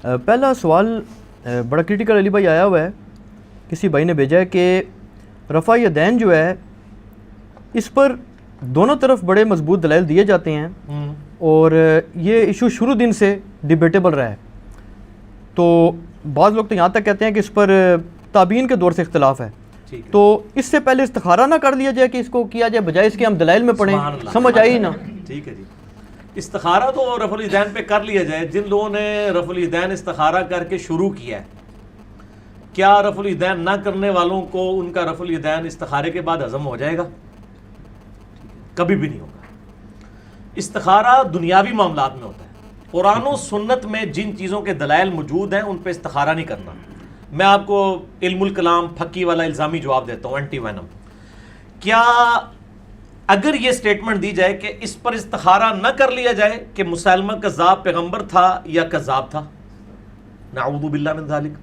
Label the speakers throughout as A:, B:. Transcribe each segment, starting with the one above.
A: پہلا سوال بڑا کرٹیکل علی بھائی آیا ہوا ہے، کسی بھائی نے بھیجا ہے کہ رفع یدین جو ہے اس پر دونوں طرف بڑے مضبوط دلائل دیے جاتے ہیں اور یہ ایشو شروع دن سے ڈیبیٹیبل رہا ہے. تو بعض لوگ تو یہاں تک کہتے ہیں کہ اس پر تابعین کے دور سے اختلاف ہے، تو اس سے پہلے استخارہ نہ کر لیا جائے کہ اس کو کیا جائے، بجائے اس کے ہم دلائل میں پڑھیں؟ سمجھ آئی نا؟
B: ٹھیک ہے جی، استخارہ تو رفع الیدین پہ کر لیا جائے. جن لوگوں نے رفع الیدین استخارہ کر کے شروع کیا ہے، کیا رفع الیدین نہ کرنے والوں کو ان کا رفع الیدین استخارے کے بعد ہضم ہو جائے گا؟ کبھی بھی نہیں ہوگا. استخارہ دنیاوی معاملات میں ہوتا ہے. قرآن و سنت میں جن چیزوں کے دلائل موجود ہیں ان پہ استخارہ نہیں کرنا. میں آپ کو علم الکلام پھکی والا الزامی جواب دیتا ہوں، اینٹی وینم. کیا اگر یہ سٹیٹمنٹ دی جائے کہ اس پر استخارہ نہ کر لیا جائے کہ مسلمہ کذاب پیغمبر تھا یا کذاب تھا، نعوذ باللہ من ذالک،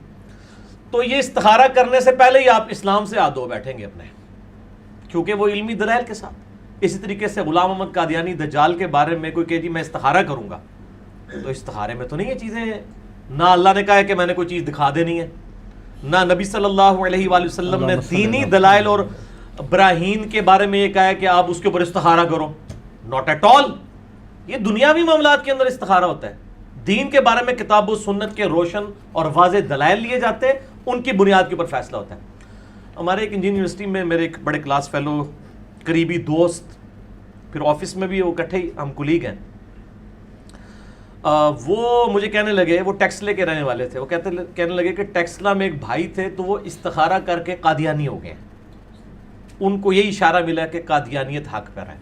B: تو یہ استخارہ کرنے سے پہلے ہی آپ اسلام سے ہاتھ دھو بیٹھیں گے اپنے، کیونکہ وہ علمی دلائل کے ساتھ. اسی طریقے سے غلام احمد قادیانی دجال کے بارے میں کوئی کہ جی میں استخارہ کروں گا، تو استخارے میں تو نہیں یہ چیزیں، نہ اللہ نے کہا ہے کہ میں نے کوئی چیز دکھا دینی ہے، نہ نبی صلی اللہ علیہ وآلہ وسلم نے دینی دلائل اور براہین کے بارے میں یہ کہا ہے کہ آپ اس کے اوپر استخارہ کرو. Not at all. یہ دنیاوی معاملات کے اندر استخارہ ہوتا ہے. دین کے بارے میں کتاب و سنت کے روشن اور واضح دلائل لیے جاتے ہیں، ان کی بنیاد کے اوپر فیصلہ ہوتا ہے. ہمارے ایک انجینئر یونیورسٹی میں میرے ایک بڑے کلاس فیلو، قریبی دوست، پھر آفس میں بھی وہ اکٹھے ہی ہم کولیگ ہیں، وہ مجھے کہنے لگے، وہ ٹیکسلے کے رہنے والے تھے، وہ کہنے لگے کہ ٹیکسلا میں ایک بھائی تھے تو وہ استخارہ کر کے قادیانی ہو گئے. ان کو یہی اشارہ ملا کہ قادیانیت حق پر ہے.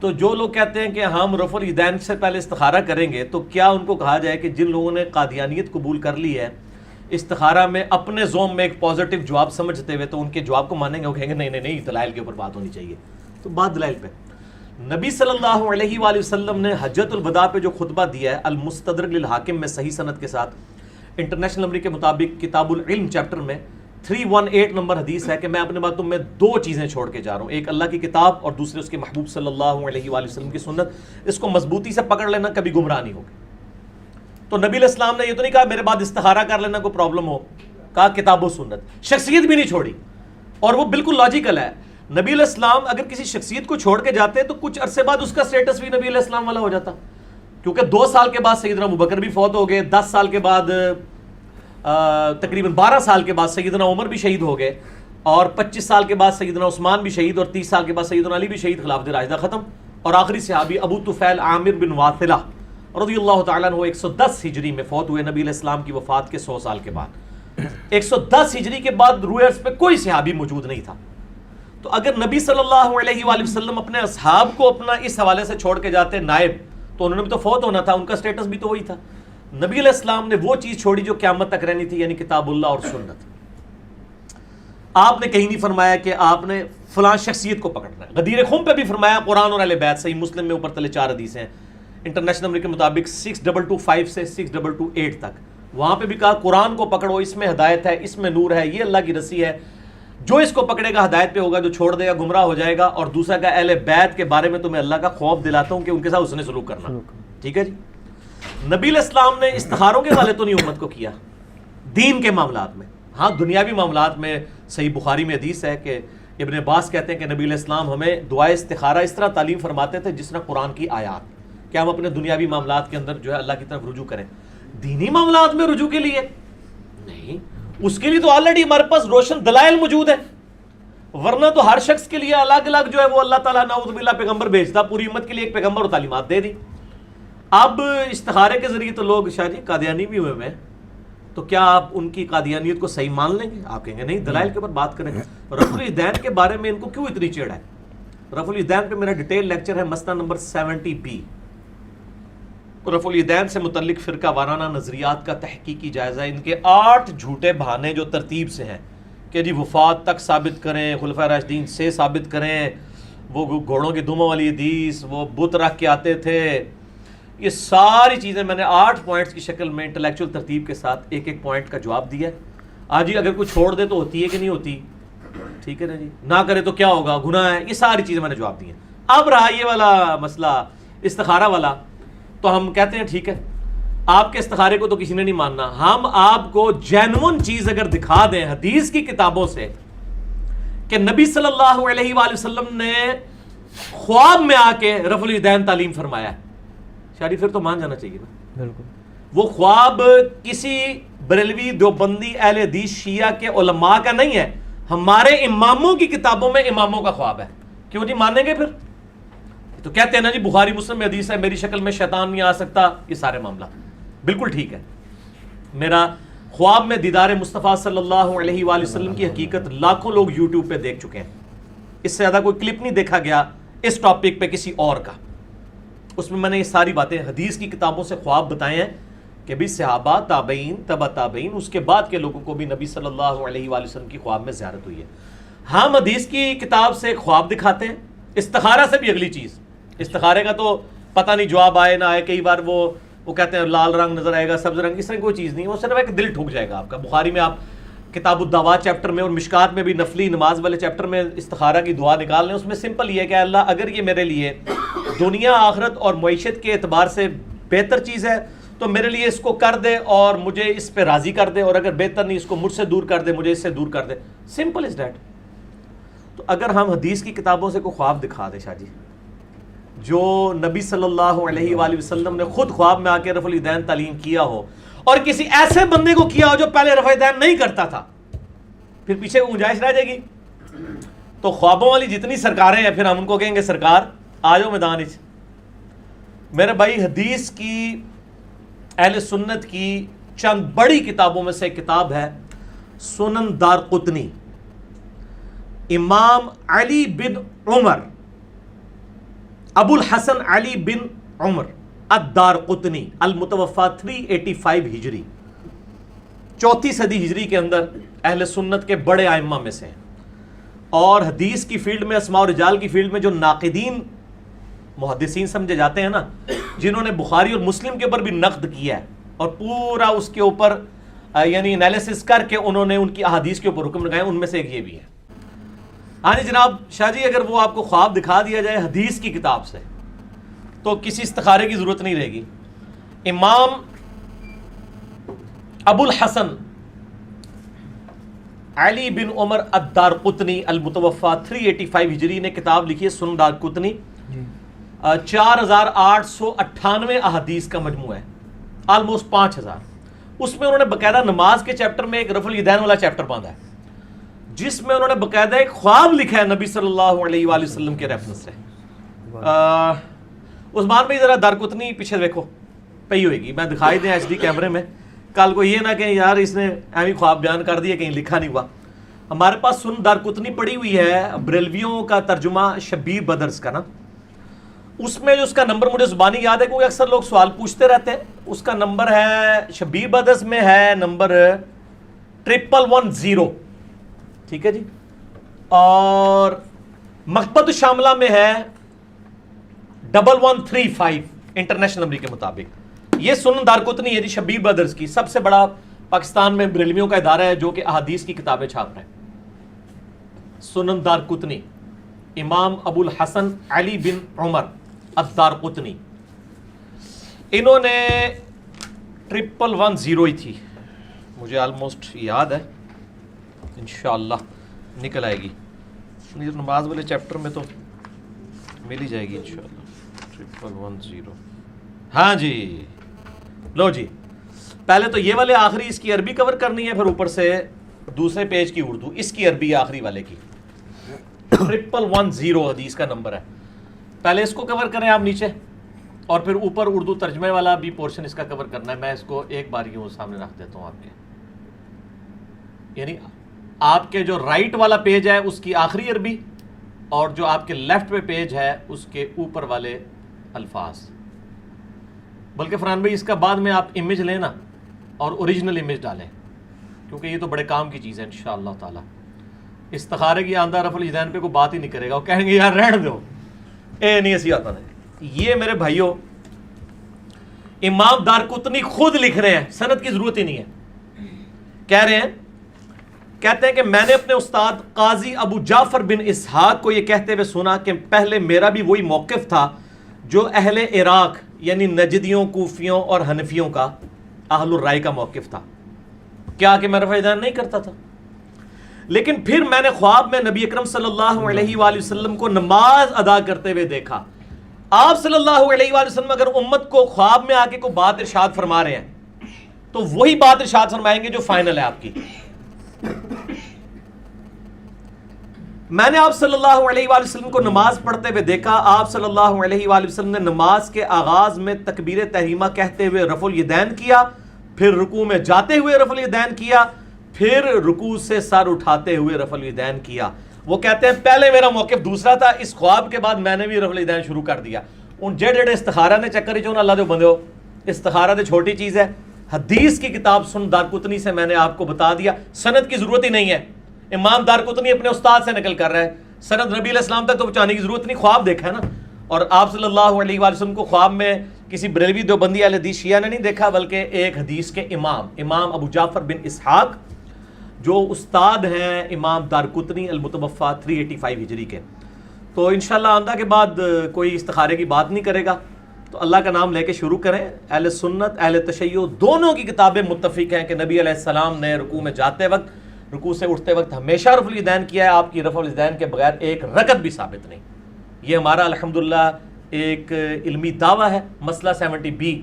B: تو جو لوگ کہتے ہیں کہ ہم رفع الیدین سے پہلے استخارہ کریں گے، تو کیا ان کو کہا جائے کہ جن لوگوں نے قادیانیت قبول کر لی ہے استخارہ میں اپنے زوم میں ایک پازیٹیو جواب سمجھتے ہوئے، تو ان کے جواب کو مانیں گے؟ وہ کہیں گے نہیں نہیں نہیں، دلائل کے اوپر بات ہونی چاہیے. تو بات دلائل پہ. نبی صلی اللہ علیہ وآلہ وسلم نے حجۃ الوداع پہ جو خطبہ دیا ہے المستدرک للحاکم میں صحیح سند کے ساتھ، انٹرنیشنل نمبر کے مطابق کتاب العلم چیپٹر میں 318 نمبر حدیث ہے کہ میں اپنے باتوں میں دو چیزیں چھوڑ کے جا رہا ہوں، ایک اللہ کی کتاب اور دوسرے اس کے محبوب صلی اللہ علیہ وآلہ وسلم کی سنت. اس کو مضبوطی سے پکڑ لینا، کبھی گمراہ نہیں ہوگا. تو نبی علیہ السلام نے یہ تو نہیں کہا میرے بعد استخارہ کر لینا کوئی پرابلم ہو، کہا کتاب و سنت. شخصیت بھی نہیں چھوڑی، اور وہ بالکل لاجیکل ہے. نبی علیہ السلام اگر کسی شخصیت کو چھوڑ کے جاتے تو کچھ عرصے بعد اس کا سٹیٹس بھی نبی علیہ السلام والا ہو جاتا، کیونکہ 2 سال کے بعد سیدنا ابوبکر بھی فوت ہو گئے، 10 سال کے بعد تقریباً 12 سال کے بعد سیدنا عمر بھی شہید ہو گئے، اور 25 سال کے بعد سیدنا عثمان بھی شہید، اور 30 سال کے بعد سیدنا علی بھی شہید، خلافت راشدہ ختم. اور آخری صحابی ابو طفیل عامر بن واثلہ رضی اللہ تعالیٰ عنہ 110 ہجری میں فوت ہوئے نبی علیہ السلام کی وفات کے 100 سال کے بعد. 110 ہجری کے بعد روئے عرض پہ کوئی صحابی موجود نہیں تھا. تو اگر نبی صلی اللہ علیہ وآلہ وسلم اپنے اصحاب کو اپنا اس حوالے سے چھوڑ کے جاتے نائب، تو انہوں نے بھی تو فوت ہونا تھا، ان کا سٹیٹس بھی تو وہی تھا. نبی علیہ السلام نے وہ چیز چھوڑی جو قیامت تک رہنی تھی، یعنی کتاب اللہ اور سنت. آپ نے کہیں نہیں فرمایا کہ آپ نے فلاں شخصیت کو پکڑنا ہے. غدیر خم پہ بھی فرمایا، قرآن اور اہل بیت، صحیح مسلم میں اوپر تلے 4 حدیثیں ہیں انٹرنیشنل نمبر کے مطابق 6225 سے 6228 تک. وہاں پہ بھی کہا قرآن کو پکڑو، اس میں ہدایت ہے، اس میں نور ہے، یہ اللہ کی رسی ہے، جو اس کو پکڑے گا ہدایت پہ ہوگا، جو چھوڑ دے گا گمراہ ہو جائے گا. اور دوسرا کہ اہل بیت کے بارے میں تمہیں اللہ کا خوف دلاتا ہوں کہ ان کے ساتھ حسن سلوک کرنا. ٹھیک ہے جی. نبی علیہ السلام نے استخاروں کے حوالے تو نہیں امت کو کیا دین کے معاملات میں. ہاں دنیاوی معاملات میں صحیح بخاری میں حدیث ہے کہ ابن عباس کہتے ہیں کہ نبی علیہ السلام ہمیں دعائے استخارہ اس طرح تعلیم فرماتے تھے جس طرح قرآن کی آیات، کہ ہم اپنے دنیاوی معاملات کے اندر جو ہے اللہ کی طرف رجوع کریں. دینی معاملات میں رجوع کے لیے نہیں، اس کے لیے تو آلریڈی ہمارے پاس روشن دلائل موجود ہیں. ورنہ تو ہر شخص کے لیے الگ الگ جو ہے وہ اللہ تعالیٰ نعوذ باللہ پیغمبر بھیجتا، پوری امت کے لیے ایک پیغمبر اور تعلیمات دے دی. اب استخارے کے ذریعے تو لوگ شاہ جی قادیانی بھی ہوئے ہیں، تو کیا آپ ان کی قادیانیت کو صحیح مان لیں گے؟ آپ کہیں گے نہیں، دلائل کے اوپر بات کریں. رفع الیدین کے بارے میں ان کو کیوں اتنی چڑ ہے؟ رفع الیدین پہ میرا ڈیٹیل لیکچر ہے، مسئلہ نمبر 70B. رفع الیدین سے متعلق فرقہ وارانہ نظریات کا تحقیقی جائزہ. ان کے 8 جھوٹے بہانے جو ترتیب سے ہیں کہ جی وفات تک ثابت کریں، خلفائے راشدین سے ثابت کریں، وہ گھوڑوں کی دموں والی حدیث، وہ بت رکھ کے آتے تھے، یہ ساری چیزیں میں نے 8 پوائنٹس کی شکل میں انٹلیکچوئل ترتیب کے ساتھ ایک ایک پوائنٹ کا جواب دیا. آج ہی اگر کوئی چھوڑ دے تو ہوتی ہے کہ نہیں ہوتی؟ ٹھیک ہے نا جی. نہ کرے تو کیا ہوگا؟ گناہ ہے. یہ ساری چیزیں میں نے جواب دی ہیں. اب رہا یہ والا مسئلہ استخارہ والا، تو ہم کہتے ہیں ٹھیک ہے، آپ کے استخارے کو تو کسی نے نہیں ماننا. ہم آپ کو جینون چیز اگر دکھا دیں حدیث کی کتابوں سے کہ نبی صلی اللہ علیہ وآلہ وسلم نے خواب میں آ کے رفع الیدین تعلیم فرمایا ہے, شاعری پھر تو مان جانا چاہیے نا.
A: بالکل.
B: وہ خواب کسی بریلوی دیوبندی اہل حدیث شیعہ کے علماء کا نہیں ہے, ہمارے اماموں کی کتابوں میں اماموں کا خواب ہے. کیوں نہیں مانیں گے پھر؟ تو کہتے ہیں نا جی بخاری مسلم میں حدیث ہے میری شکل میں شیطان نہیں آ سکتا, یہ سارے معاملہ بالکل ٹھیک ہے. میرا خواب میں دیدار مصطفیٰ صلی اللہ علیہ وآلہ وسلم کی حقیقت لاکھوں لوگ یوٹیوب پہ دیکھ چکے ہیں, اس سے زیادہ کوئی کلپ نہیں دیکھا گیا اس ٹاپک پہ کسی اور کا. اس میں نے یہ ساری باتیں حدیث کی کتابوں سے خواب بتائے ہیں کہ بھی صحابہ, تابعین, تبع تابعین, اس کے بعد کے لوگوں کو بھی نبی صلی اللہ علیہ وآلہ وسلم کی خواب میں زیارت ہوئی ہے. ہم حدیث کی کتاب سے خواب دکھاتے ہیں. استخارہ سے بھی اگلی چیز, استخارے کا تو پتہ نہیں جواب آئے نہ آئے, کئی بار وہ کہتے ہیں لال رنگ نظر آئے گا, سبز رنگ, اس طرح کوئی چیز نہیں, وہ صرف ہے کہ دل ٹھک جائے گا آپ کا. بخاری میں آپ کتاب الدعوات چیپٹر میں اور مشکات میں بھی نفلی نماز والے چیپٹر میں استخارہ کی دعا نکال لیں. اس میں سمپل یہ ہے کہ اللہ اگر یہ میرے لیے دنیا آخرت اور معیشت کے اعتبار سے بہتر چیز ہے تو میرے لیے اس کو کر دے اور مجھے اس پہ راضی کر دے, اور اگر بہتر نہیں اس کو مجھ سے دور کر دے, مجھے اس سے دور کر دے. Simple is that. تو اگر ہم حدیث کی کتابوں سے کوئی خواب دکھا دے شاہ جی, جو نبی صلی اللہ علیہ وآلہ وسلم نے خود خواب میں آ کے رفع الیدین تعلیم کیا ہو, اور کسی ایسے بندے کو کیا ہو جو پہلے رفع الیدین نہیں کرتا تھا, پھر پیچھے گنجائش رہ جائے گی. تو خوابوں والی جتنی سرکاریں ہیں پھر ہم ان کو کہیں گے سرکار آ جاؤ میدان وچ. میرے بھائی حدیث کی اہل سنت کی چند بڑی کتابوں میں سے ایک کتاب ہے سنن دارقطنی. امام علی بن عمر, ابو الحسن علی بن عمر الدارقطنی, المتوفی 385 ہجری, 4 صدی ہجری کے اندر اہل سنت کے بڑے ائمہ میں سے ہیں. اور حدیث کی فیلڈ میں, اسماء و رجال کی فیلڈ میں جو ناقدین محدثین سمجھے جاتے ہیں نا, جنہوں نے بخاری اور مسلم کے اوپر بھی نقد کیا ہے اور پورا اس کے اوپر یعنی انالیسس کر کے انہوں نے ان کی احادیث کے اوپر حکم لگائے, ان میں سے ایک یہ بھی ہے. ہاں جی جناب شاہ جی, اگر وہ آپ کو خواب دکھا دیا جائے حدیث کی کتاب سے تو کسی استخارے کی ضرورت نہیں رہے گی. امام ابو الحسن علی بن عمر الدارقطنی المتوفی 385 ہجری نے کتاب لکھی ہے سنن دارقطنی. 4898 احادیث کا مجموعہ ہے, آلموسٹ 5000. اس میں انہوں نے باقاعدہ نماز کے چیپٹر میں ایک رفع الیدین والا چیپٹر باندھا ہے, جس میں انہوں نے باقاعدہ ایک خواب لکھا ہے نبی صلی اللہ علیہ وآلہ وسلم کے ریفرنس سے. عثمان بھائی ذرا دارقطنی پیچھے دیکھو پئی ہوئے گی, میں دکھائی دیں ایچ ڈی کیمرے میں, کل کو یہ نہ کہ یار اس نے ایویں خواب بیان کر دیا کہیں لکھا نہیں ہوا. ہمارے پاس سنن دارقطنی پڑی ہوئی ہے, بریلویوں کا ترجمہ شبیر بدرس کا نا. اس میں جو اس کا نمبر مجھے زبانی یاد ہے کیونکہ اکثر لوگ سوال پوچھتے رہتے ہیں, اس کا نمبر ہے شبیر بدرس میں ہے نمبر 1110, ٹھیک ہے جی. اور مکتبۃ الشاملہ میں ہے 1135 انٹرنیشنل نمبر کے مطابق. یہ سنن دارقطنی ہے جی شبیر بدرس کی, سب سے بڑا پاکستان میں بریلویوں کا ادارہ ہے جو کہ احادیث کی کتابیں چھاپ رہے ہیں. سنن دارقطنی, امام ابو الحسن علی بن عمر الدارقطنی, انہوں نے 1110 ہی تھی, مجھے آلموسٹ یاد ہے, انشاءاللہ نکل آئے گی نماز والے چیپٹر میں تو مل ہی جائے گی انشاءاللہ. 1110, ہاں جی لو جی. پہلے تو یہ والے آخری اس کی عربی کور کرنی ہے, پھر اوپر سے دوسرے پیج کی اردو, اس کی عربی آخری والے کی 1110 حدیث کا نمبر ہے. پہلے اس کو کور کریں آپ نیچے, اور پھر اوپر اردو ترجمے والا بھی پورشن اس کا کور کرنا ہے. میں اس کو ایک بار یوں سامنے رکھ دیتا ہوں آپ کے, یعنی آپ کے جو رائٹ والا پیج ہے اس کی آخری عربی, اور جو آپ کے لیفٹ پہ پیج ہے اس کے اوپر والے الفاظ. بلکہ فرحان بھائی اس کا بعد میں آپ امیج لیں نا اور اوریجنل امیج ڈالیں, کیونکہ یہ تو بڑے کام کی چیز ہے انشاءاللہ تعالی. استخارے کی آندہ رفع الیدین پہ کوئی بات ہی نہیں کرے گا, وہ کہیں گے یار رہنے دو, اے نہیں ایسی آتا نہیں. یہ میرے بھائیوں امام دارقطنی خود لکھ رہے ہیں, سند کی ضرورت ہی نہیں ہے. کہہ رہے ہیں, کہتے ہیں کہ میں نے اپنے استاد قاضی ابو جعفر بن اسحاق کو یہ کہتے ہوئے سنا کہ پہلے میرا بھی وہی موقف تھا جو اہل عراق یعنی نجدیوں، کوفیوں اور حنفیوں کا اہل الرائے کا موقف تھا کیا کہ میں رفع یدین نہیں کرتا تھا. لیکن پھر میں نے خواب میں نبی اکرم صلی اللہ علیہ وآلہ وسلم کو نماز ادا کرتے ہوئے دیکھا. آپ صلی اللہ علیہ وآلہ وسلم اگر امت کو خواب میں آ کے کوئی بات ارشاد فرما رہے ہیں تو وہی بات ارشاد فرمائیں گے جو فائنل ہے آپ کی. میں نے آپ صلی اللہ علیہ وآلہ وسلم کو نماز پڑھتے ہوئے دیکھا. آپ صلی اللہ علیہ وآلہ وسلم نے نماز کے آغاز میں تکبیر تحریمہ کہتے ہوئے رفع الیدین کیا, پھر رکوع میں جاتے ہوئے رفع الیدین کیا, پھر رکوع سے سر اٹھاتے ہوئے رفع الیدین کیا. وہ کہتے ہیں پہلے میرا موقف دوسرا تھا, اس خواب کے بعد میں نے بھی رفع الیدین شروع کر دیا. ان جڑے استخارہ نے چکر جو اللہ دے بندے ہو, استخارہ تو چھوٹی چیز ہے. حدیث کی کتاب سن دارقطنی سے میں نے آپ کو بتا دیا, سند کی ضرورت ہی نہیں ہے. امام دارقطنی اپنے استاد سے نقل کر رہا ہے, سند نبی علیہ السلام تک تو پہنچانے کی ضرورت نہیں, خواب دیکھا ہے نا. اور آپ صلی اللہ علیہ وآلہ وسلم کو خواب میں کسی بریلوی دیوبندی اہل حدیث شیعہ نے نہیں دیکھا, بلکہ ایک حدیث کے امام ابو جعفر بن اسحاق جو استاد ہیں امام دارقطنی المتوفی 385 ہجری کے. تو انشاءاللہ آئندہ کے بعد کوئی استخارے کی بات نہیں کرے گا, تو اللہ کا نام لے کے شروع کریں. اہل سنت اہل تشیع دونوں کی کتابیں متفق ہیں کہ نبی علیہ السلام نے رکوع میں جاتے وقت, رکوع سے اٹھتے وقت ہمیشہ رفع الیدین کیا ہے. آپ کی رفع الیدین کے بغیر ایک رکعت بھی ثابت نہیں. یہ ہمارا الحمدللہ ایک علمی دعویٰ ہے. مسئلہ 70B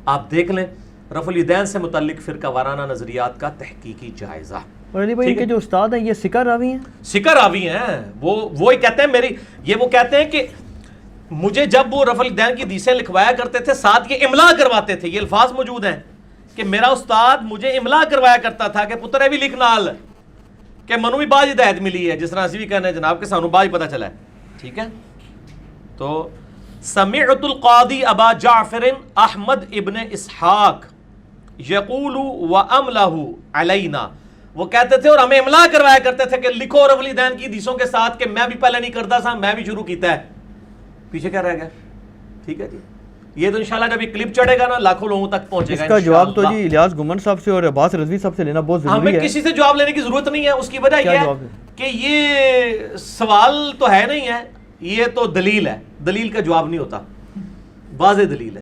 B: آپ دیکھ لیں, رفع الیدین سے متعلق فرقہ وارانہ نظریات کا تحقیقی جائزہ.
A: اور علی بھائی ان کے جو استاد ہیں یہ سکہ راوی ہیں,
B: سکہ راوی ہیں. وہ کہتے ہیں وہ کہتے ہیں کہ مجھے جب وہ رفع الیدین کی حدیثیں لکھوایا کرتے تھے ساتھ یہ املا کرواتے تھے. یہ الفاظ موجود ہیں کہ میرا استاد مجھے املا کروایا کرتا تھا کہ پتر بھی لکھنا حال کہ منو بھی باج ہدایت ملی ہے, جس طرح اسی بھی کہنے جناب کہ سانو باج پتہ چلا ہے. ٹھیک ہے, تو سمعت القاضی ابا جعفر احمد ابن اسحاق یقول واملہ علینا, وہ کہتے تھے اور ہمیں املا کروایا کرتے تھے کہ لکھو رفع الیدین کی حدیثوں کے ساتھ, کہ میں بھی پہلے نہیں کرتا تھا, میں بھی شروع کیتا ہے. پیچھے کیا رہ گیا؟ ٹھیک ہے جی, یہ تو انشاءاللہ جب یہ کلپ چڑھے گا نا لاکھوں لوگوں تک پہنچے گا.
A: اس کا جواب تو جی الیاس گمن صاحب سے اور عباس رضوی صاحب سے لینا بہت ضروری ہے.
B: ہمیں کسی سے جواب لینے کی ضرورت نہیں ہے. اس کی وجہ یہ ہے کہ یہ سوال تو ہے نہیں ہے, یہ تو دلیل ہے. دلیل کا جواب نہیں ہوتا, واضح دلیل ہے.